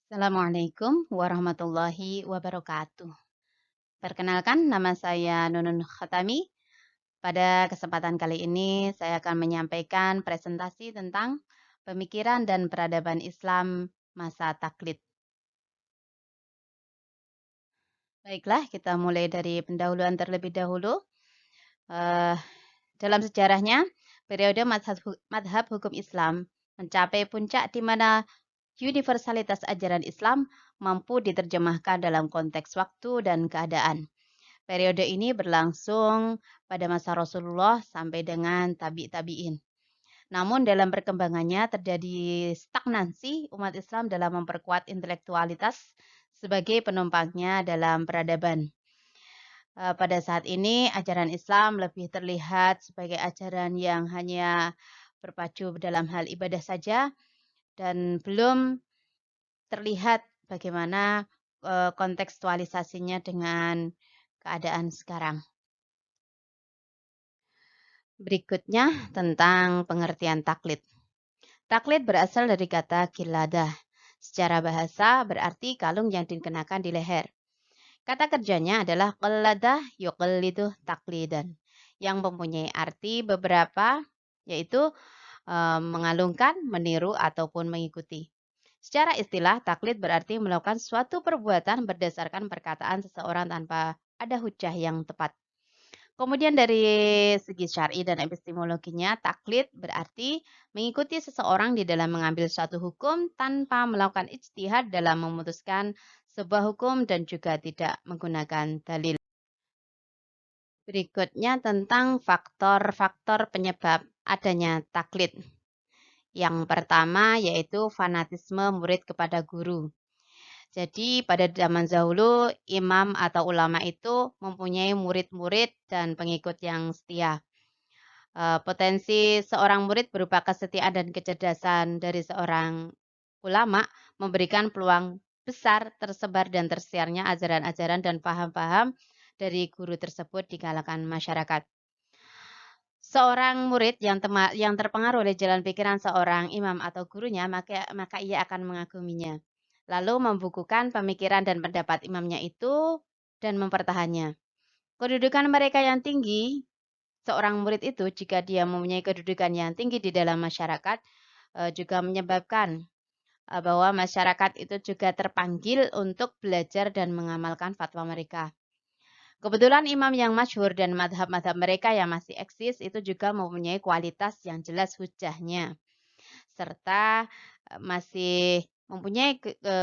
Assalamualaikum warahmatullahi wabarakatuh. Perkenalkan, nama saya Nunun Khatami. Pada kesempatan kali ini, saya akan menyampaikan presentasi tentang pemikiran dan peradaban Islam masa taklid. Baiklah, kita mulai dari pendahuluan terlebih dahulu. Eh, dalam sejarahnya, periode madhab hukum Islam mencapai puncak di mana universalitas ajaran Islam mampu diterjemahkan dalam konteks waktu dan keadaan. Periode ini berlangsung pada masa Rasulullah sampai dengan tabi'in. Namun dalam perkembangannya terjadi stagnansi umat Islam dalam memperkuat intelektualitas sebagai penumpangnya dalam peradaban. Pada saat ini ajaran Islam lebih terlihat sebagai ajaran yang hanya berpacu dalam hal ibadah saja dan belum terlihat bagaimana kontekstualisasinya dengan keadaan sekarang. Berikutnya tentang pengertian taklid. Taklid berasal dari kata kiladah. Secara bahasa berarti kalung yang dikenakan di leher. Kata kerjanya adalah qallada yuqallidu taklidan yang mempunyai arti beberapa yaitu mengalungkan, meniru ataupun mengikuti. Secara istilah, taklid berarti melakukan suatu perbuatan berdasarkan perkataan seseorang tanpa ada hujah yang tepat. Kemudian dari segi syar'i dan epistemologinya, taklid berarti mengikuti seseorang di dalam mengambil suatu hukum tanpa melakukan ijtihad dalam memutuskan sebuah hukum dan juga tidak menggunakan dalil. Berikutnya tentang faktor-faktor penyebab adanya taklid. Yang pertama yaitu fanatisme murid kepada guru. Jadi pada zaman dahulu imam atau ulama itu mempunyai murid-murid dan pengikut yang setia. Potensi seorang murid berupa kesetiaan dan kecerdasan dari seorang ulama memberikan peluang besar tersebar dan tersiarnya ajaran-ajaran dan paham-paham dari guru tersebut di kalangan masyarakat. Seorang murid yang terpengaruh oleh jalan pikiran seorang imam atau gurunya, maka ia akan mengaguminya. Lalu membukukan pemikiran dan pendapat imamnya itu dan mempertahannya. Kedudukan mereka yang tinggi, seorang murid itu jika dia mempunyai kedudukan yang tinggi di dalam masyarakat, juga menyebabkan bahwa masyarakat itu juga terpanggil untuk belajar dan mengamalkan fatwa mereka. Kebetulan imam yang masyhur dan madhab-madhab mereka yang masih eksis itu juga mempunyai kualitas yang jelas hujahnya. Serta masih mempunyai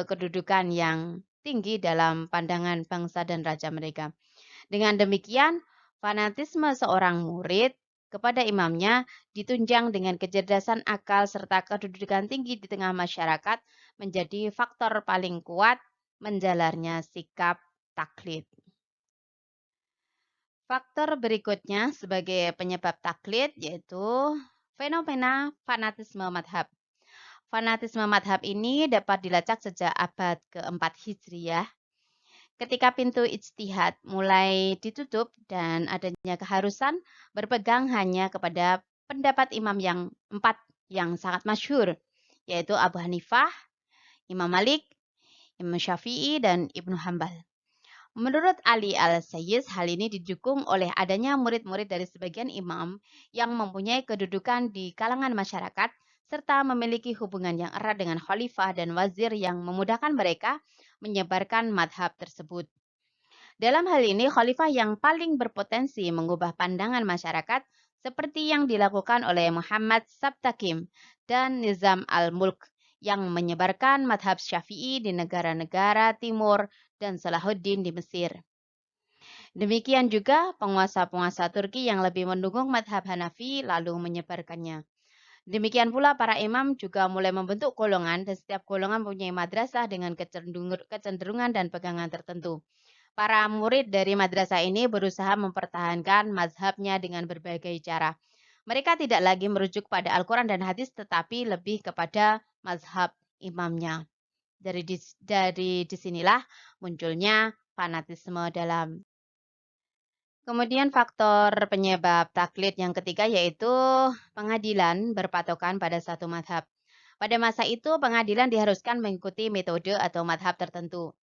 kedudukan yang tinggi dalam pandangan bangsa dan raja mereka. Dengan demikian, fanatisme seorang murid kepada imamnya ditunjang dengan kecerdasan akal serta kedudukan tinggi di tengah masyarakat menjadi faktor paling kuat menjalarnya sikap taklid. Faktor berikutnya sebagai penyebab taklid yaitu fenomena fanatisme madhab. Fanatisme madhab ini dapat dilacak sejak abad keempat Hijriyah ketika pintu ijtihad mulai ditutup dan adanya keharusan berpegang hanya kepada pendapat imam yang empat yang sangat masyhur, yaitu Abu Hanifah, Imam Malik, Imam Syafi'i, dan Ibnu Hambal. Menurut Ali Al-Sayyis, hal ini didukung oleh adanya murid-murid dari sebagian imam yang mempunyai kedudukan di kalangan masyarakat serta memiliki hubungan yang erat dengan khalifah dan wazir yang memudahkan mereka menyebarkan madhab tersebut. Dalam hal ini, khalifah yang paling berpotensi mengubah pandangan masyarakat seperti yang dilakukan oleh Muhammad Sabtakim dan Nizam al-Mulk yang menyebarkan madhab Syafi'i di negara-negara timur dan Salahuddin di Mesir. Demikian juga penguasa-penguasa Turki yang lebih mendukung madhab Hanafi lalu menyebarkannya. Demikian pula para imam juga mulai membentuk golongan dan setiap golongan mempunyai madrasah dengan kecenderungan dan pegangan tertentu. Para murid dari madrasah ini berusaha mempertahankan mazhabnya dengan berbagai cara. Mereka tidak lagi merujuk pada Al-Quran dan hadis tetapi lebih kepada mazhab imamnya. Dari disinilah munculnya fanatisme dalam. Kemudian faktor penyebab taklid yang ketiga yaitu pengadilan berpatokan pada satu madhab. Pada masa itu, pengadilan diharuskan mengikuti metode atau madhab tertentu.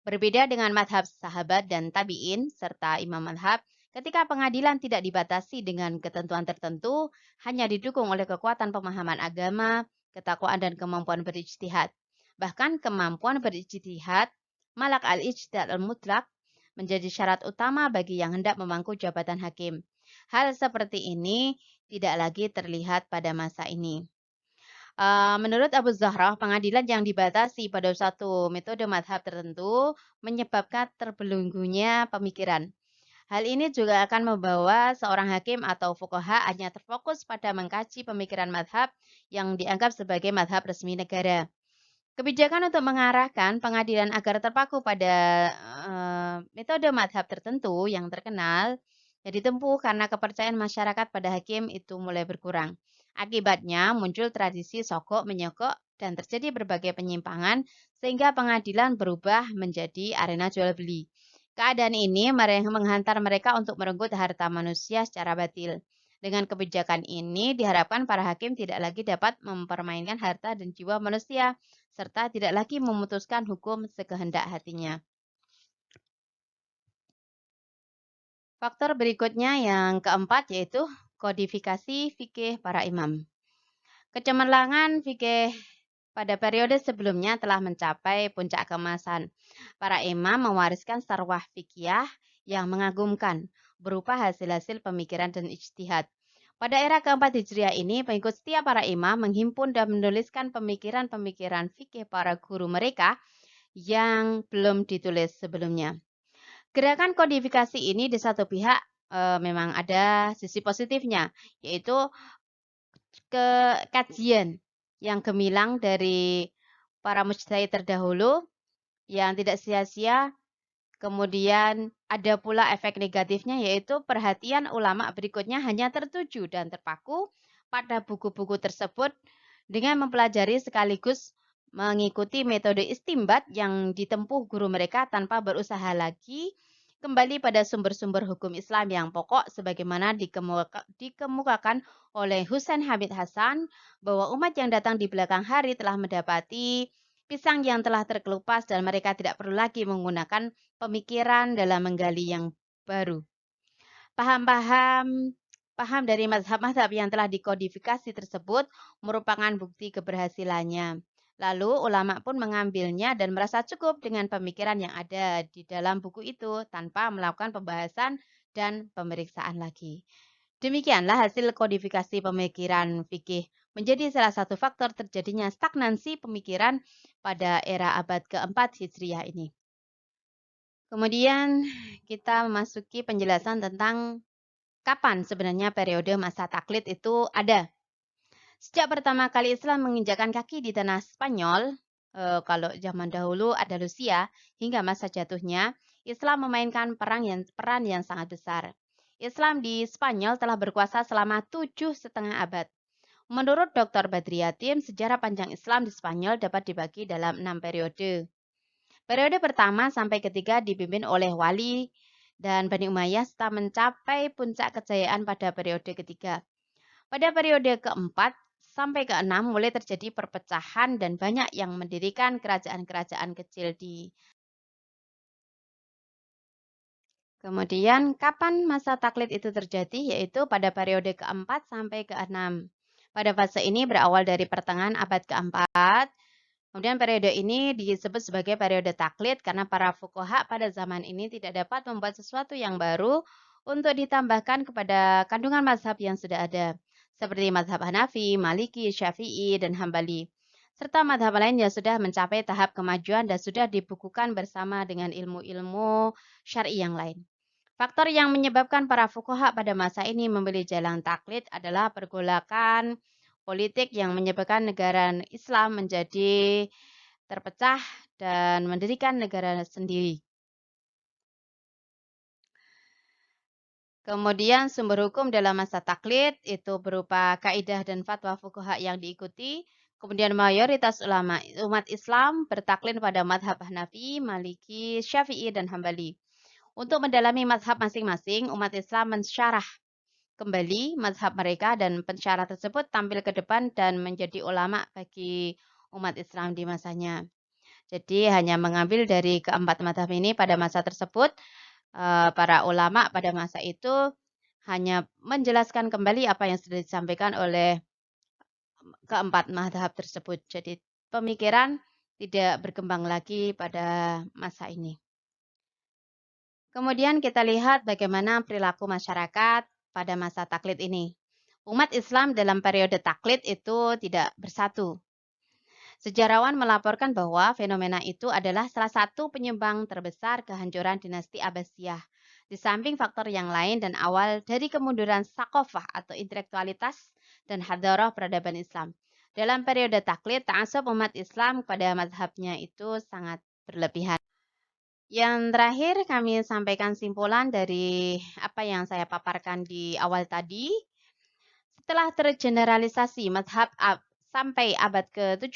Berbeda dengan madhab sahabat dan tabi'in serta imam madhab, ketika pengadilan tidak dibatasi dengan ketentuan tertentu, hanya didukung oleh kekuatan pemahaman agama, ketakwaan dan kemampuan berijtihad. Bahkan kemampuan berijtihad, malak al-ijtihad al-mutlak, menjadi syarat utama bagi yang hendak memangku jabatan hakim. Hal seperti ini tidak lagi terlihat pada masa ini. Menurut Abu Zahrah, pengadilan yang dibatasi pada satu metode madhab tertentu menyebabkan terbelenggunya pemikiran. Hal ini juga akan membawa seorang hakim atau fuqaha hanya terfokus pada mengkaji pemikiran madhab yang dianggap sebagai madhab resmi negara. Kebijakan untuk mengarahkan pengadilan agar terpaku pada metode madhab tertentu yang terkenal yang ditempuh karena kepercayaan masyarakat pada hakim itu mulai berkurang. Akibatnya muncul tradisi sogok menyogok dan terjadi berbagai penyimpangan sehingga pengadilan berubah menjadi arena jual beli. Keadaan ini menghantar mereka untuk merenggut harta manusia secara batil. Dengan kebijakan ini diharapkan para hakim tidak lagi dapat mempermainkan harta dan jiwa manusia serta tidak lagi memutuskan hukum sekehendak hatinya. Faktor berikutnya yang keempat yaitu kodifikasi fikih para imam. Kecemerlangan fikih pada periode sebelumnya telah mencapai puncak keemasan. Para imam mewariskan sarwah fikih yang mengagumkan berupa hasil-hasil pemikiran dan ijtihad. Pada era keempat Hijriah ini, pengikut setia para imam menghimpun dan menuliskan pemikiran-pemikiran fikih para guru mereka yang belum ditulis sebelumnya. Gerakan kodifikasi ini di satu pihak memang ada sisi positifnya, yaitu kajian yang gemilang dari para mujtahid terdahulu yang tidak sia-sia. Kemudian ada pula efek negatifnya yaitu perhatian ulama berikutnya hanya tertuju dan terpaku pada buku-buku tersebut dengan mempelajari sekaligus mengikuti metode istimbat yang ditempuh guru mereka tanpa berusaha lagi kembali pada sumber-sumber hukum Islam yang pokok sebagaimana dikemukakan oleh Husain Hamid Hasan bahwa umat yang datang di belakang hari telah mendapati pisang yang telah terkelupas dan mereka tidak perlu lagi menggunakan pemikiran dalam menggali yang baru. Paham dari mazhab-mazhab yang telah dikodifikasi tersebut merupakan bukti keberhasilannya. Lalu ulama pun mengambilnya dan merasa cukup dengan pemikiran yang ada di dalam buku itu tanpa melakukan pembahasan dan pemeriksaan lagi. Demikianlah hasil kodifikasi pemikiran fikih menjadi salah satu faktor terjadinya stagnansi pemikiran pada era abad keempat Hijriah ini. Kemudian kita memasuki penjelasan tentang kapan sebenarnya periode masa taklid itu ada. Sejak pertama kali Islam menginjakkan kaki di tanah Spanyol, kalau zaman dahulu Andalusia, hingga masa jatuhnya, Islam memainkan peran yang sangat besar. Islam di Spanyol telah berkuasa selama 7,5 abad. Menurut Dr. Badriyatim, sejarah panjang Islam di Spanyol dapat dibagi dalam 6 periode. Periode pertama sampai ketiga dipimpin oleh wali dan Bani Umayyah serta mencapai puncak kejayaan pada periode ketiga. Pada periode keempat sampai keenam mulai terjadi perpecahan dan banyak yang mendirikan kerajaan-kerajaan kecil di. Kemudian kapan masa taklid itu terjadi? Yaitu pada periode keempat sampai keenam. Pada fase ini berawal dari pertengahan abad keempat. Kemudian periode ini disebut sebagai periode taklid karena para fuqaha pada zaman ini tidak dapat membuat sesuatu yang baru untuk ditambahkan kepada kandungan mazhab yang sudah ada. Seperti mazhab Hanafi, Maliki, Syafi'i, dan Hambali. Serta mazhab lain yang sudah mencapai tahap kemajuan dan sudah dibukukan bersama dengan ilmu-ilmu syar'i yang lain. Faktor yang menyebabkan para fuqaha pada masa ini memilih jalan taklid adalah pergolakan politik yang menyebabkan negara Islam menjadi terpecah dan mendirikan negara sendiri. Kemudian sumber hukum dalam masa taklid itu berupa kaidah dan fatwa fuqaha yang diikuti. Kemudian mayoritas ulama umat Islam bertaklid pada madhab Hanafi, Maliki, Syafi'i, dan Hambali. Untuk mendalami madhab masing-masing, umat Islam mensyarah kembali mazhab mereka dan pensyarah tersebut tampil ke depan dan menjadi ulama bagi umat Islam di masanya. Jadi hanya mengambil dari keempat mazhab ini pada masa tersebut, para ulama pada masa itu hanya menjelaskan kembali apa yang sudah disampaikan oleh keempat mazhab tersebut. Jadi pemikiran tidak berkembang lagi pada masa ini. Kemudian kita lihat bagaimana perilaku masyarakat pada masa taklid ini. Umat Islam dalam periode taklid itu tidak bersatu. Sejarawan melaporkan bahwa fenomena itu adalah salah satu penyumbang terbesar kehancuran dinasti Abbasiyah. Di samping faktor yang lain dan awal dari kemunduran sakofah atau intelektualitas dan hadarah peradaban Islam. Dalam periode taklid, ta'asub umat Islam pada mazhabnya itu sangat berlebihan. Yang terakhir kami sampaikan simpulan dari apa yang saya paparkan di awal tadi. Setelah tergeneralisasi sampai abad ke-7,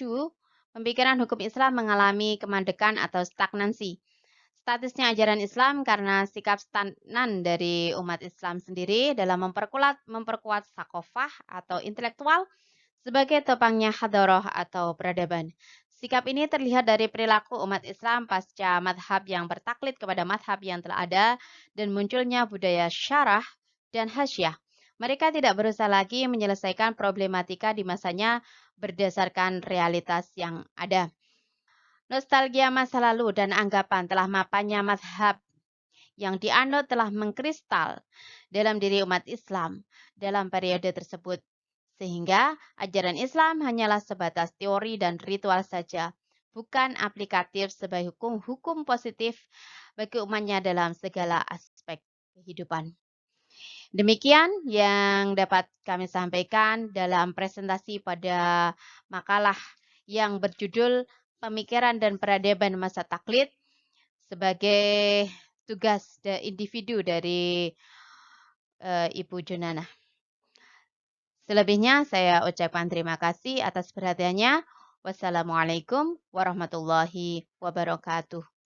pemikiran hukum Islam mengalami kemandekan atau stagnansi. Statusnya ajaran Islam karena sikap stagnan dari umat Islam sendiri dalam memperkuat sakofah atau intelektual sebagai topangnya hadoroh atau peradaban. Sikap ini terlihat dari perilaku umat Islam pasca madhab yang bertaklid kepada madhab yang telah ada dan munculnya budaya syarah dan hasyah. Mereka tidak berusaha lagi menyelesaikan problematika di masanya berdasarkan realitas yang ada. Nostalgia masa lalu dan anggapan telah mapannya madhab yang dianut telah mengkristal dalam diri umat Islam dalam periode tersebut. Sehingga ajaran Islam hanyalah sebatas teori dan ritual saja, bukan aplikatif sebagai hukum positif bagi umatnya dalam segala aspek kehidupan. Demikian yang dapat kami sampaikan dalam presentasi pada makalah yang berjudul Pemikiran dan Peradaban Masa Taklid sebagai tugas individu dari Ibu Junana. Selebihnya saya ucapkan terima kasih atas perhatiannya. Wassalamualaikum warahmatullahi wabarakatuh.